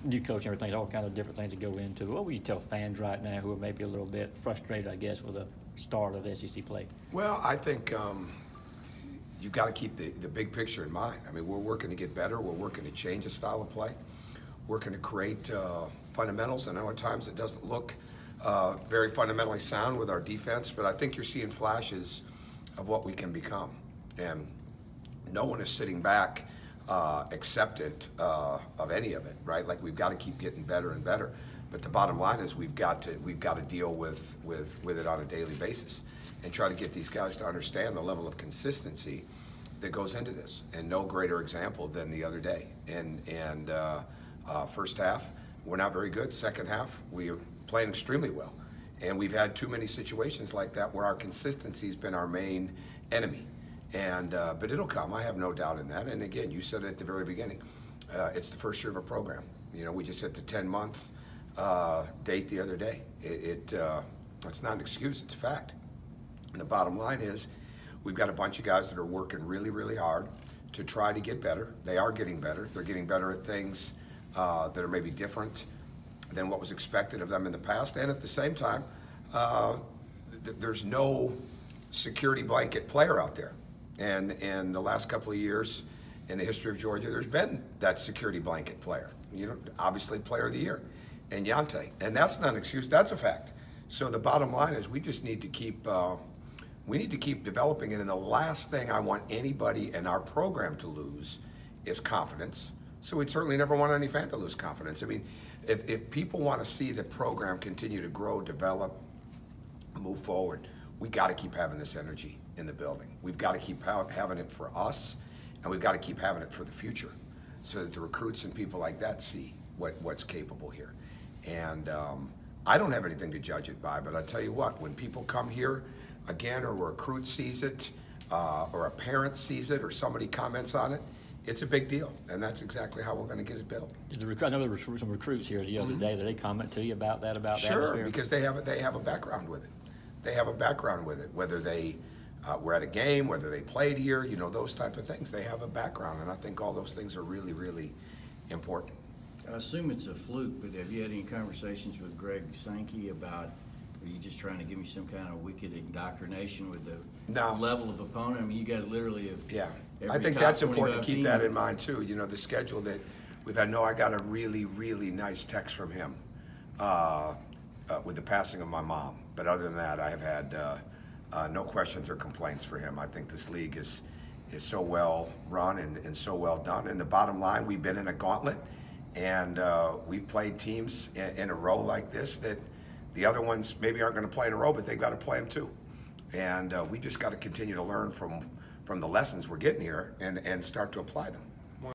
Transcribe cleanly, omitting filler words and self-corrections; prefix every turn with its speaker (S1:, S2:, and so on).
S1: new coach and everything, all kind of different things that go into it. What would you tell fans right now who are maybe a little bit frustrated, I guess, with the start of SEC play?
S2: Well, I think you've got to keep the big picture in mind. I mean, we're working to get better. We're working to change the style of play, working to create fundamentals. I know at times it doesn't look very fundamentally sound with our defense, but I think you're seeing flashes of what we can become. And no one is sitting back acceptant of any of it, right? Like, we've got to keep getting better and better. But the bottom line is we've got to deal with it on a daily basis and try to get these guys to understand the level of consistency that goes into this. And no greater example than the other day. And first half, we're not very good. Second half, we are playing extremely well. And we've had too many situations like that where our consistency has been our main enemy. And but it'll come. I have no doubt in that. And again, you said it at the very beginning. It's the first year of a program. You know, we just hit the 10-month date the other day. It's not an excuse. It's a fact. And the bottom line is, we've got a bunch of guys that are working really, really hard to try to get better. They are getting better. They're getting better at things that are maybe different than what was expected of them in the past. And at the same time, there's no security blanket player out there. And in the last couple of years in the history of Georgia, there's been that security blanket player. You know, obviously Player of the Year, and Yante. And that's not an excuse, that's a fact. So the bottom line is we just need to keep developing it. And the last thing I want anybody in our program to lose is confidence. So we'd certainly never want any fan to lose confidence. I mean, if people want to see the program continue to grow, develop, move forward, we got to keep having this energy in the building. We've got to keep having it for us, and we've got to keep having it for the future, so that the recruits and people like that see what's capable here. And I don't have anything to judge it by, but I tell you what, when people come here again, or a recruit sees it, or a parent sees it, or somebody comments on it, it's a big deal, and that's exactly how we're going to get it built.
S1: I know there were some recruits here the other day. Did they comment to you about that?
S2: Sure, because they have a background with it. They have a background with it, whether they were at a game, whether they played here, you know, those type of things. They have a background, and I think all those things are really, really important.
S3: I assume it's a fluke, but have you had any conversations with Greg Sankey about, are you just trying to give me some kind of wicked indoctrination with the level of opponent? I mean, you guys literally have.
S2: Yeah, I think that's important to keep that in mind too. You know, the schedule that we've had. No, I got a really, really nice text from him with the passing of my mom. But other than that, I have had no questions or complaints for him. I think this league is so well run and so well done. And the bottom line, we've been in a gauntlet, and we've played teams in a row like this that the other ones maybe aren't going to play in a row, but they've got to play them too. And we just got to continue to learn from the lessons we're getting here and start to apply them.